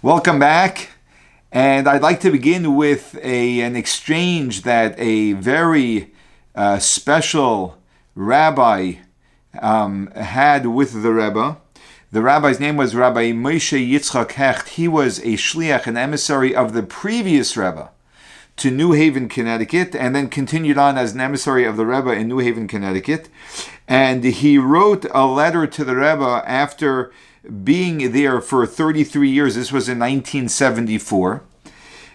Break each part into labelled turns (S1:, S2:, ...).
S1: Welcome back, and I'd like to begin with an exchange that a very special rabbi had with the Rebbe. The rabbi's name was Rabbi Moshe Yitzchak Hecht. He was a shliach, an emissary of the previous Rebbe to New Haven, Connecticut, and then continued on as an emissary of the Rebbe in New Haven, Connecticut. And he wrote a letter to the Rebbe after being there for 33 years. This was in 1974.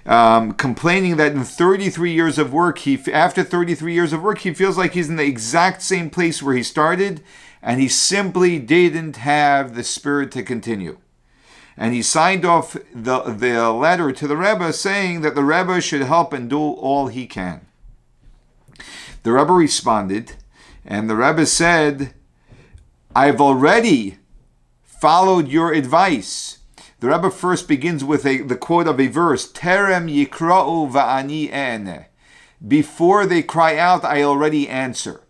S1: Complaining that in 33 years of work, after 33 years of work, he feels like he's in the exact same place where he started, and he simply didn't have the spirit to continue. And he signed off the letter to the Rebbe saying that the Rebbe should help and do all he can. The Rebbe responded, and the Rebbe said, "I've already followed your advice." The Rebbe first begins with the quote of a verse, "Terem yikra'u va'ani ene." Before they cry out, I already answer.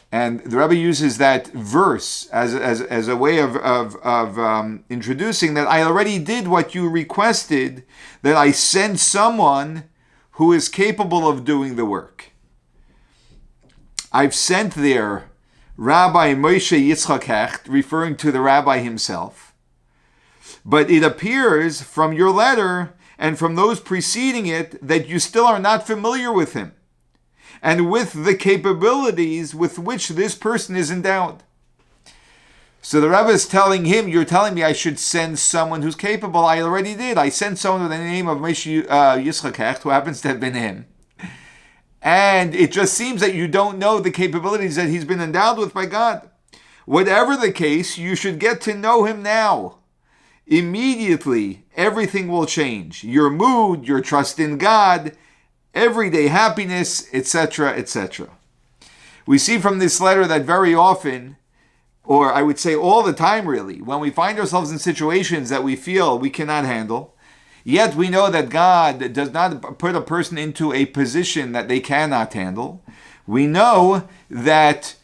S1: And the Rebbe uses that verse as a way of introducing that I already did what you requested, that I send someone who is capable of doing the work. I've sent there Rabbi Moshe Yitzchak Hecht, referring to the rabbi himself. But it appears from your letter and from those preceding it that you still are not familiar with him and with the capabilities with which this person is endowed. So the Rebbe is telling him, you're telling me I should send someone who's capable. I already did. I sent someone with the name of Moshe Yitzchak Hecht, who happens to have been him. And it just seems that you don't know the capabilities that he's been endowed with by God. Whatever the case, you should get to know him now. Immediately, everything will change. Your mood, your trust in God, everyday happiness, etc., etc. We see from this letter that very often, or I would say all the time really, when we find ourselves in situations that we feel we cannot handle, yet we know that God does not put a person into a position that they cannot handle. We know that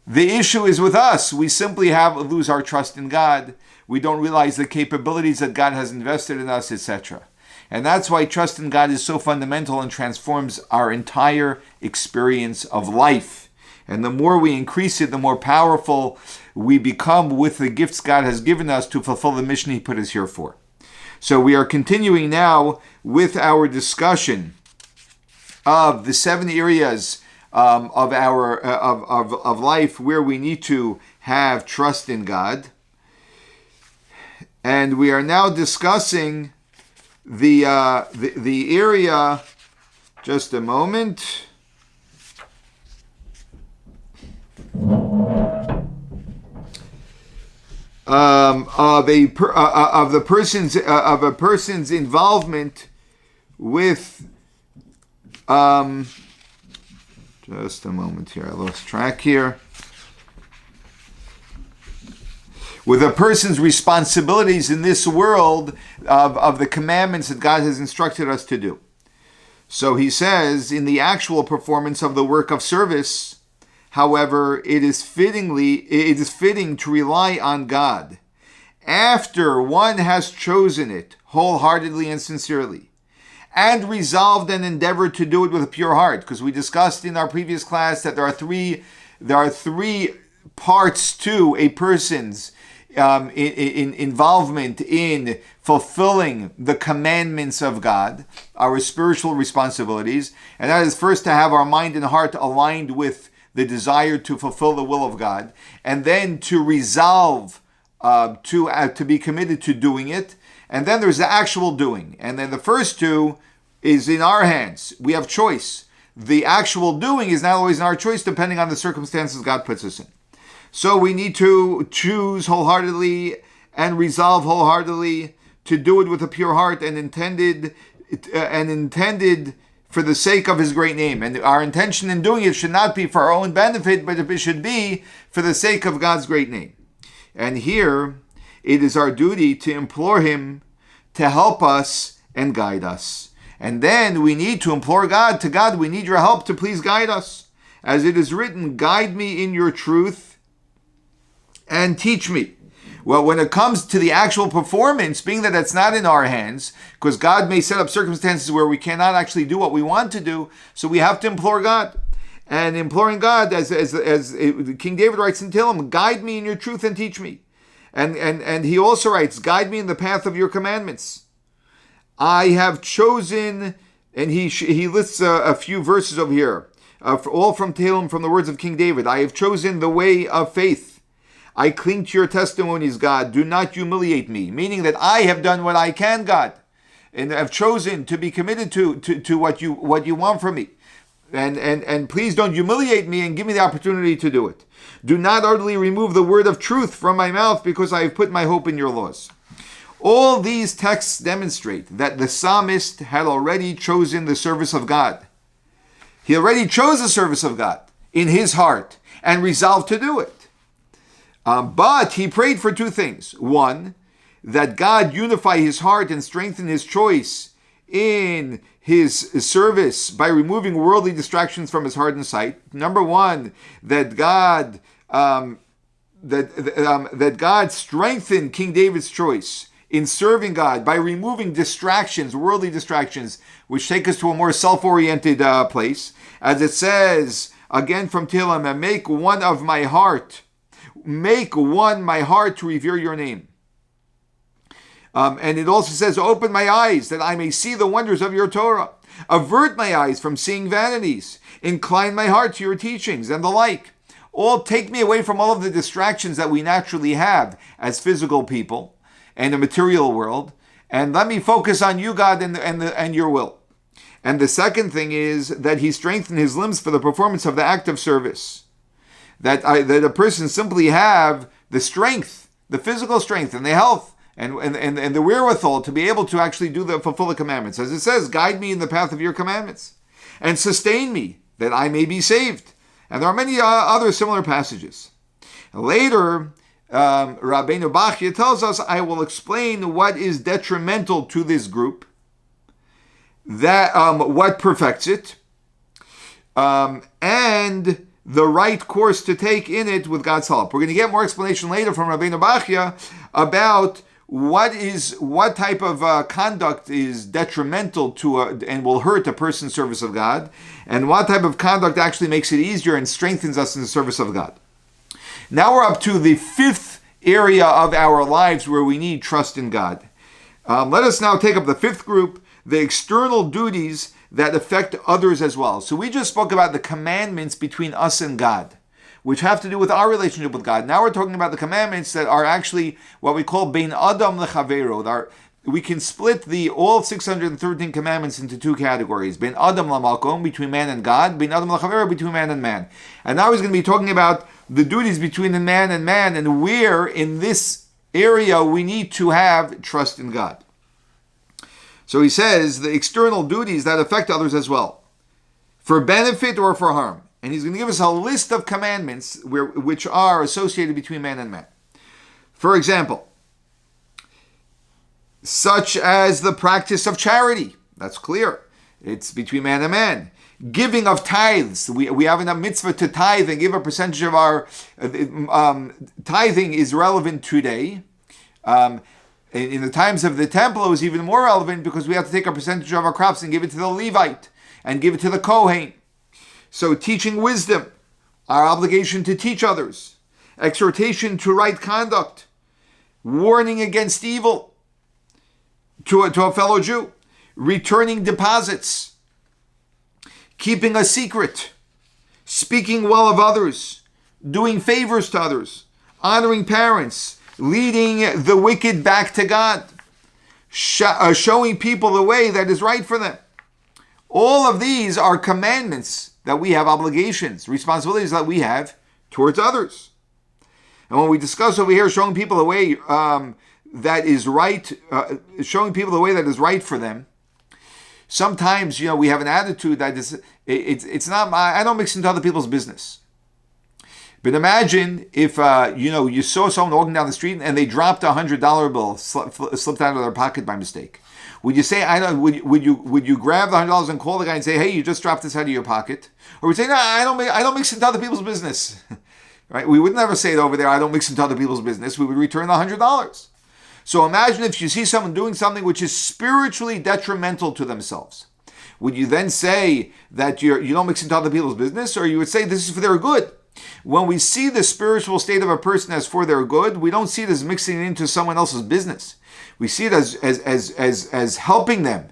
S1: the issue is with us. We simply lose our trust in God. We don't realize the capabilities that God has invested in us, etc. And that's why trust in God is so fundamental and transforms our entire experience of life. And the more we increase it, the more powerful we become with the gifts God has given us to fulfill the mission He put us here for. So we are continuing now with our discussion of the 7 areas of our of life where we need to have trust in God, and we are now discussing the area. Just a moment. Of a person's involvement with just a moment here, I lost track here. With a person's responsibilities in this world of the commandments that God has instructed us to do. So he says, in the actual performance of the work of service, however, it is fitting to rely on God after one has chosen it wholeheartely and sincerely, and resolved and endeavored to do it with a pure heart. Because we discussed in our previous class that there are three parts to a person's involvement in fulfilling the commandments of God, our spiritual responsibilities, and that is first to have our mind and heart aligned with the desire to fulfill the will of God, and then to resolve to be committed to doing it, and then there's the actual doing. And then the first two is in our hands. We have choice. The actual doing is not always in our choice, depending on the circumstances God puts us in. So we need to choose wholeheartedly and resolve wholeheartedly to do it with a pure heart and intended for the sake of His great name. And our intention in doing it should not be for our own benefit, but it should be for the sake of God's great name. And here, it is our duty to implore Him to help us and guide us. And then we need to implore God, to God, we need your help to please guide us. As it is written, guide me in your truth and teach me. Well, when it comes to the actual performance, being that that's not in our hands, because God may set up circumstances where we cannot actually do what we want to do, so we have to implore God. And imploring God, as King David writes in Tehillim, guide me in your truth and teach me. And he also writes, guide me in the path of your commandments. I have chosen, and he lists a few verses over here, all from Tehillim, from the words of King David. I have chosen the way of faith. I cling to your testimonies, God. Do not humiliate me. Meaning that I have done what I can, God, and I've chosen to be committed to what you want from me. And please don't humiliate me and give me the opportunity to do it. Do not utterly remove the word of truth from my mouth, because I have put my hope in your laws. All these texts demonstrate that the psalmist had already chosen the service of God. He already chose the service of God in his heart and resolved to do it. But he prayed for two things. One, that God unify his heart and strengthen his choice in his service by removing worldly distractions from his heart and sight. Number one, that God strengthen King David's choice in serving God by removing distractions, worldly distractions, which take us to a more self-oriented place. As it says, again from Tehillim, and make one my heart to revere your name. And it also says, open my eyes that I may see the wonders of your Torah. Avert my eyes from seeing vanities. Incline my heart to your teachings and the like. All take me away from all of the distractions that we naturally have as physical people and the material world. And let me focus on you, God, and your will. And the second thing is that he strengthened his limbs for the performance of the act of service. That a person simply have the strength, the physical strength and the health and the wherewithal to be able to actually fulfill the commandments. As it says, guide me in the path of your commandments and sustain me that I may be saved. And there are many other similar passages. Later, Rabbeinu Bachya tells us, I will explain what is detrimental to this group, that what perfects it, and the right course to take in it with God's help. We're going to get more explanation later from Rabbeinu Bachya about what type of conduct is detrimental to and will hurt a person's service of God, and what type of conduct actually makes it easier and strengthens us in the service of God. Now we're up to the fifth area of our lives where we need trust in God. Let us now take up the fifth group, the external duties that affect others as well. So we just spoke about the commandments between us and God, which have to do with our relationship with God. Now we're talking about the commandments that are actually what we call bein adam lechavero. We can split all 613 commandments into two categories: bein adam lamalkom, between man and God; bein adam lechavero, between man and man. And now he's going to be talking about the duties between the man and where in this area we need to have trust in God. So he says the external duties that affect others as well, for benefit or for harm. And he's going to give us a list of commandments which are associated between man and man. For example, such as the practice of charity. That's clear. It's between man and man. Giving of tithes. We have a mitzvah to tithe and give a percentage of our... tithing is relevant today. In the times of the temple, it was even more relevant because we have to take a percentage of our crops and give it to the Levite and give it to the Kohen. So teaching wisdom, our obligation to teach others, exhortation to right conduct, warning against evil to a fellow Jew, returning deposits, keeping a secret, speaking well of others, doing favors to others, honoring parents, leading the wicked back to God, showing people the way that is right for them. All of these are commandments that we have, obligations, responsibilities that we have towards others. And when we discuss over here showing people the way that is right, showing people the way that is right for them, sometimes we have an attitude that it's not. I don't mix into other people's business. But imagine if you saw someone walking down the street and they dropped $100 bill, slipped out of their pocket by mistake. Would you say, would you grab the $100 and call the guy and say, hey, you just dropped this out of your pocket? Or would you say, no, I don't mix into other people's business. right? We would never say it over there, I don't mix into other people's business. We would return the $100. So imagine if you see someone doing something which is spiritually detrimental to themselves. Would you then say that you don't mix into other people's business, or you would say this is for their good? When we see the spiritual state of a person as for their good, we don't see it as mixing it into someone else's business. We see it as helping them.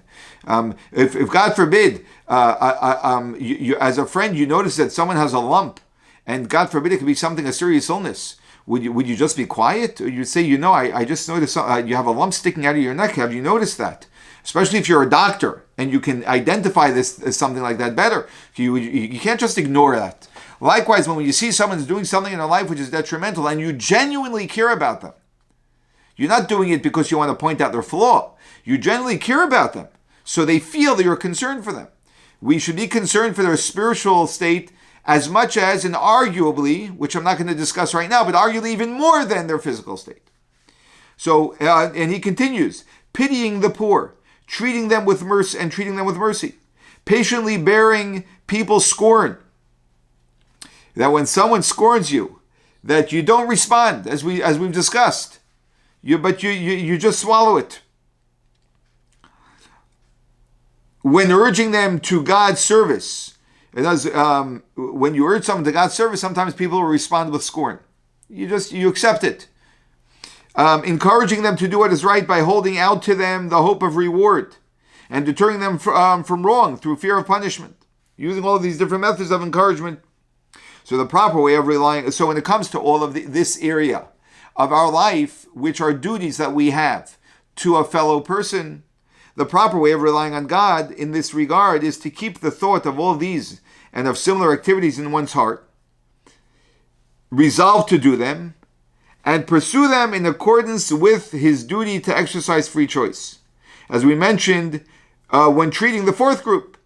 S1: If God forbid, you, as a friend, you notice that someone has a lump, and God forbid it could be something, a serious illness, would you just be quiet? Or you'd say, I just noticed you have a lump sticking out of your neck. Have you noticed that? Especially if you're a doctor and you can identify this as something like that better. You can't just ignore that. Likewise, when you see someone's doing something in their life which is detrimental and you genuinely care about them, you're not doing it because you want to point out their flaw. You genuinely care about them, so they feel that you're concerned for them. We should be concerned for their spiritual state as much as, and arguably, which I'm not going to discuss right now, but arguably even more than their physical state. So, and he continues, pitying the poor, treating them with mercy, patiently bearing people's scorn. That when someone scorns you, that you don't respond, as we've discussed, but you just swallow it. When urging them to God's service, when you urge someone to God's service, sometimes people will respond with scorn. You accept it. Encouraging them to do what is right by holding out to them the hope of reward and deterring them from wrong through fear of punishment. Using all of these different methods of encouragement. So the proper way of relying, so when it comes to all of this area of our life, which are duties that we have to a fellow person, the proper way of relying on God in this regard is to keep the thought of all these and of similar activities in one's heart, resolve to do them, and pursue them in accordance with his duty to exercise free choice. As we mentioned when treating the fourth group,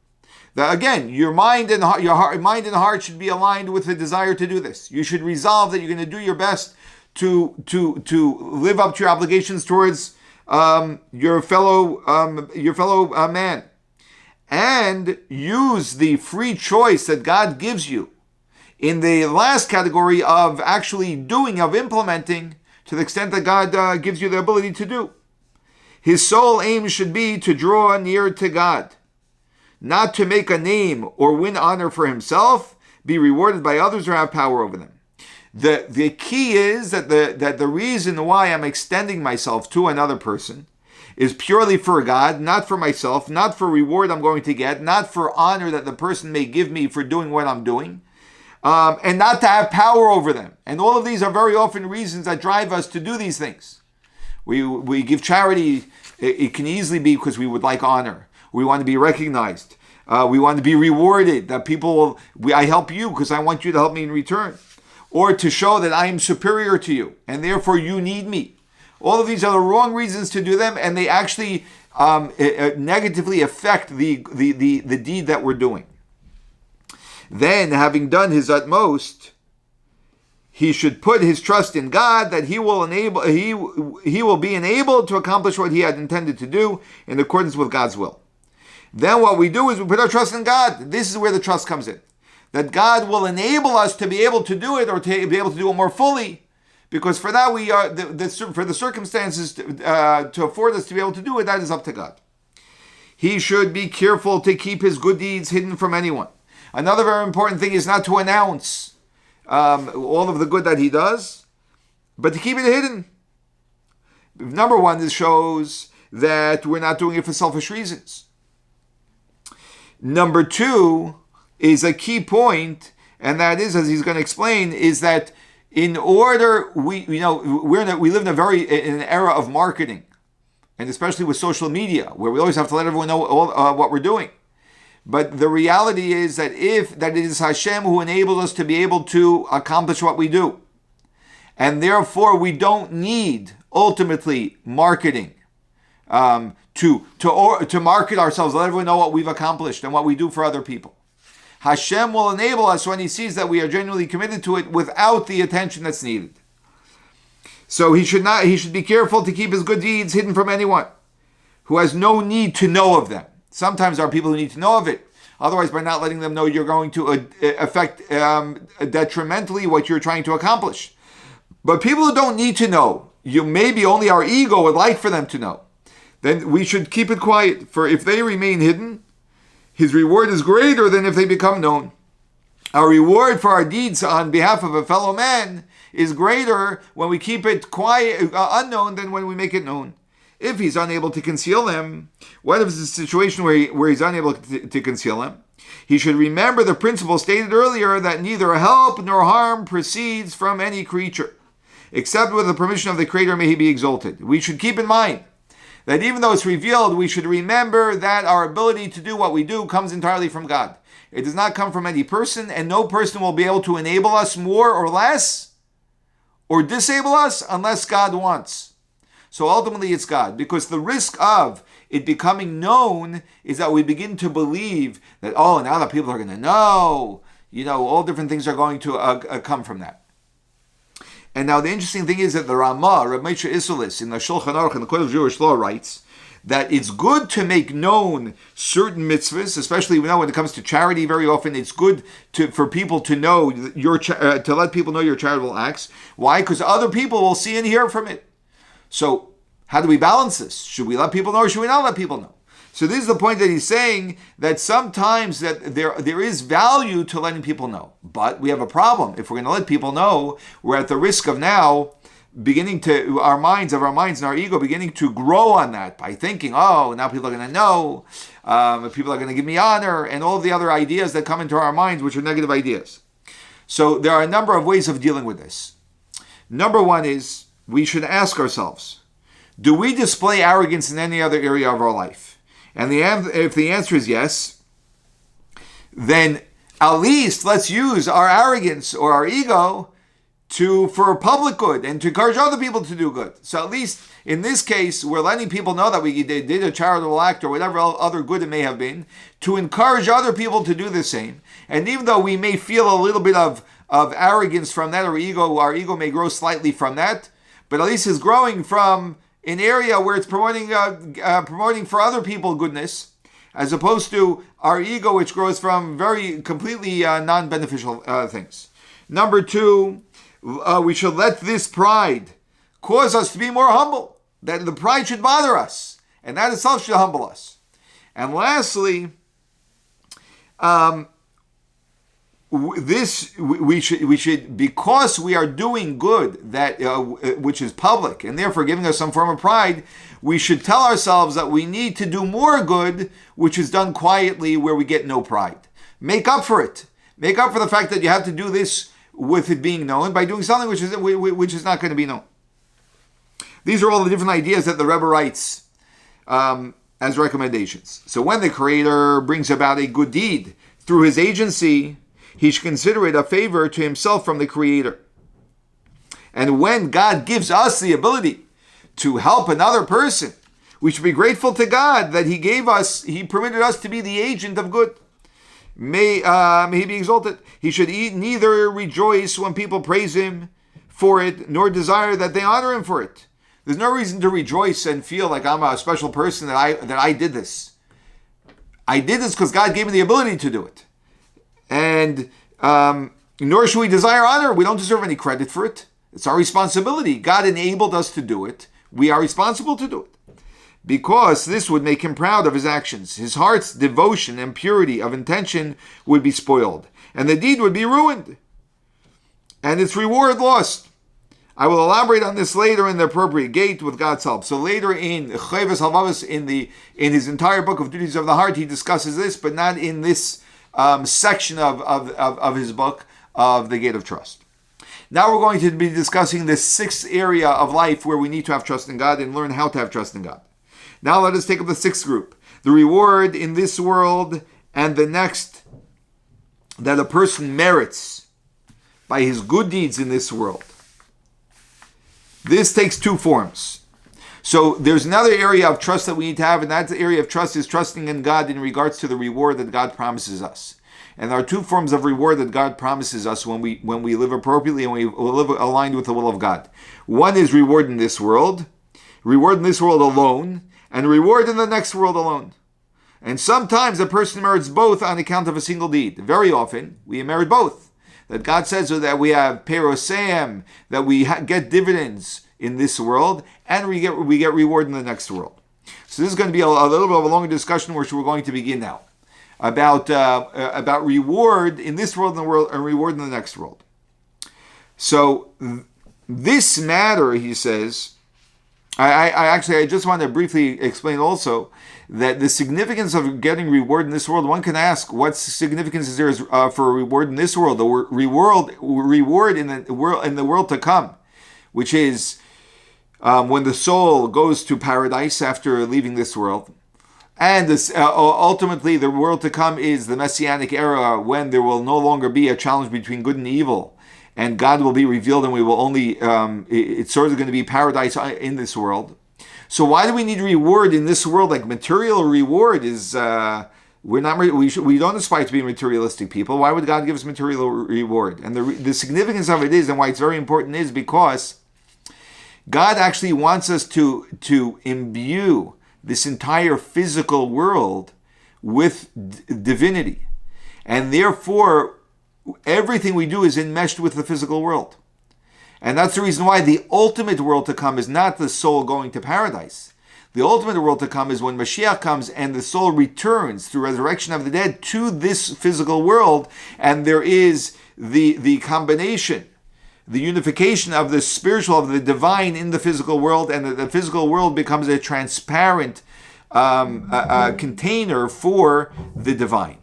S1: that again, your mind and heart should be aligned with the desire to do this. You should resolve that you're going to do your best to live up to your obligations towards your fellow man, and use the free choice that God gives you in the last category of actually doing, of implementing, to the extent that God gives you the ability to do. His sole aim should be to draw near to God, not to make a name or win honor for himself, be rewarded by others, or have power over them. The key is that the reason why I'm extending myself to another person is purely for God, not for myself, not for reward I'm going to get, not for honor that the person may give me for doing what I'm doing, and not to have power over them. And all of these are very often reasons that drive us to do these things. We give charity, it can easily be because we would like honor. We want to be recognized. We want to be rewarded, that people I help you because I want you to help me in return. Or to show that I am superior to you, and therefore you need me. All of these are the wrong reasons to do them, and they actually negatively affect the deed that we're doing. Then, having done his utmost, he should put his trust in God that he will be enabled to accomplish what he had intended to do in accordance with God's will. Then what we do is we put our trust in God. This is where the trust comes in. That God will enable us to be able to do it, or to be able to do it more fully, because for that we are for the circumstances to afford us to be able to do it. That is up to God. He should be careful to keep his good deeds hidden from anyone. Another very important thing is not to announce all of the good that he does, but to keep it hidden. Number one, this shows that we're not doing it for selfish reasons. Number two is a key point, and that is, as he's going to explain, is that in order we live in an era of marketing, and especially with social media, where we always have to let everyone know what we're doing. But the reality is that it is Hashem who enabled us to be able to accomplish what we do, and therefore we don't need ultimately marketing to market ourselves, let everyone know what we've accomplished and what we do for other people. Hashem will enable us when he sees that we are genuinely committed to it without the attention that's needed. So he should be careful to keep his good deeds hidden from anyone who has no need to know of them. Sometimes there are people who need to know of it, Otherwise, by not letting them know, you're going to affect detrimentally what you're trying to accomplish. But people who don't need to know, maybe only our ego would like for them to know, then we should keep it quiet. For if they remain hidden, his reward is greater than if they become known. Our reward for our deeds on behalf of a fellow man is greater when we keep it quiet, unknown, than when we make it known. If he's unable to conceal them, what if it's a situation where he's unable to conceal them? He should remember the principle stated earlier that neither help nor harm proceeds from any creature, except with the permission of the Creator may he be exalted. We should keep in mind that even though it's revealed, we should remember that our ability to do what we do comes entirely from God. It does not come from any person, and no person will be able to enable us more or less, or disable us unless God wants. So ultimately it's God, because the risk of it becoming known is that we begin to believe that, now that people are going to know, all different things are going to come from that. And now the interesting thing is that the Ramah, Rav Moshe Isserles, in the Shulchan Aruch, in the Code of Jewish Law, writes that it's good to make known certain mitzvahs, especially when it comes to charity. Very often, it's good for people to know to let people know your charitable acts. Why? Because other people will see and hear from it. So, how do we balance this? Should we let people know, or should we not let people know? So this is the point that he's saying, that sometimes that there is value to letting people know. But we have a problem. If we're going to let people know, we're at the risk of now beginning to, our minds and our ego beginning to grow on that by thinking, now people are going to know, people are going to give me honor, and all of the other ideas that come into our minds, which are negative ideas. So there are a number of ways of dealing with this. Number one is, we should ask ourselves, do we display arrogance in any other area of our life? And if the answer is yes, then at least let's use our arrogance or our ego for public good and to encourage other people to do good. So at least in this case, we're letting people know that we did a charitable act or whatever other good it may have been, to encourage other people to do the same. And even though we may feel a little bit of arrogance from that, or our ego may grow slightly from that, but at least it's growing from an area where it's promoting for other people goodness, as opposed to our ego, which grows from very completely non-beneficial things. Number two, we should let this pride cause us to be more humble. That the pride should bother us, and that itself should humble us. And lastly, we should, because we are doing good that which is public, and therefore giving us some form of pride, we should tell ourselves that we need to do more good which is done quietly, where we get no pride. Make up for it. Make up for the fact that you have to do this with it being known by doing something which is not going to be known. These are all the different ideas that the Rebbe writes as recommendations. So when the Creator brings about a good deed through his agency, he should consider it a favor to himself from the Creator. And when God gives us the ability to help another person, we should be grateful to God that he permitted us to be the agent of good. May he be exalted. He should neither rejoice when people praise him for it, nor desire that they honor him for it. There's no reason to rejoice and feel like I'm a special person, that I did this. I did this because God gave me the ability to do it. And nor should we desire honor. We don't deserve any credit for it. It's our responsibility. God enabled us to do it. We are responsible to do it, because this would make him proud of his actions. His heart's devotion and purity of intention would be spoiled, and the deed would be ruined, and its reward lost. I will elaborate on this later in the appropriate gate with God's help. So later in Chayvus Halvavos, in his entire book of Duties of the Heart, he discusses this, but not in this section of his book of the Gate of Trust. Now we're going to be discussing the sixth area of life where we need to have trust in God and learn how to have trust in God. Now let us take up the sixth group, the reward in this world and the next that a person merits by his good deeds in this world. This takes two forms. So there's another area of trust that we need to have, and that area of trust is trusting in God in regards to the reward that God promises us. And there are two forms of reward that God promises us when we live appropriately and we live aligned with the will of God. One is reward in this world alone, and reward in the next world alone. And sometimes a person merits both on account of a single deed. Very often, we merit both. That God says so that we have perosem, that we get dividends in this world, and we get reward in the next world. So this is going to be a little bit of a longer discussion, which we're going to begin now, about reward in this world and reward in the next world. So this matter, he says, I just want to briefly explain also that the significance of getting reward in this world. One can ask, what significance is there for a reward in this world? The reward in the world to come, which is when the soul goes to paradise after leaving this world, and ultimately the world to come is the Messianic era, when there will no longer be a challenge between good and evil. And God will be revealed, and we will only, it's sort of going to be paradise in this world. So why do we need reward in this world? Like material reward is, we don't aspire to be materialistic people. Why would God give us material reward? And the significance of it is, and why it's very important is because God actually wants us to imbue this entire physical world with divinity. And therefore, everything we do is enmeshed with the physical world. And that's the reason why the ultimate world to come is not the soul going to paradise. The ultimate world to come is when Mashiach comes and the soul returns through resurrection of the dead to this physical world, and there is the combination, the unification of the spiritual, of the divine in the physical world, and the physical world becomes a transparent container for the divine.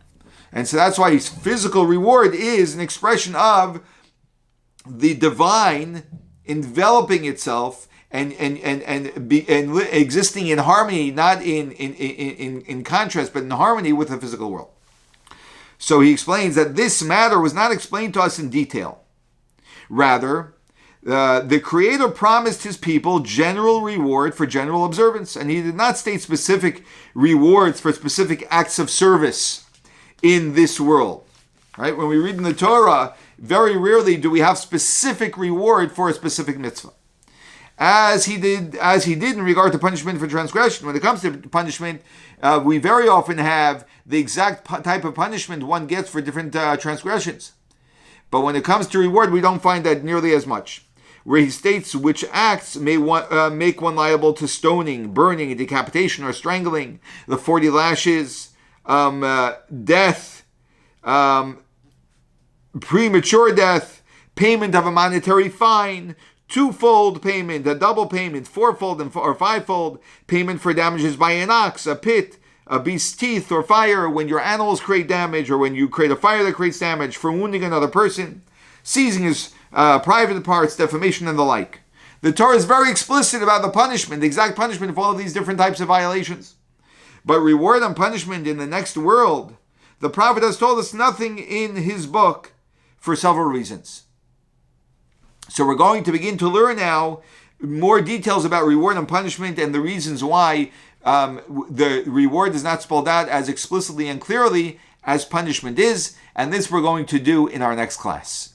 S1: And so that's why physical reward is an expression of the divine enveloping itself and existing in harmony, not in contrast, but in harmony with the physical world. So he explains that this matter was not explained to us in detail. Rather, the Creator promised his people general reward for general observance, and he did not state specific rewards for specific acts of service in this world. Right? When we read in the Torah, very rarely do we have specific reward for a specific mitzvah. As he did in regard to punishment for transgression. When it comes to punishment, we very often have the exact type of punishment one gets for different transgressions. But when it comes to reward, we don't find that nearly as much. Where he states which acts may make one liable to stoning, burning, decapitation, or strangling, the 40 lashes, death, premature death, payment of a monetary fine, twofold payment, a double payment, fourfold or fivefold payment for damages by an ox, a pit, a beast's teeth, or fire, when your animals create damage, or when you create a fire that creates damage, for wounding another person, seizing his private parts, defamation, and the like. The Torah is very explicit about the punishment, the exact punishment for all of these different types of violations. But reward and punishment in the next world, the prophet has told us nothing in his book for several reasons. So we're going to begin to learn now more details about reward and punishment and the reasons why the reward is not spelled out as explicitly and clearly as punishment is. And this we're going to do in our next class.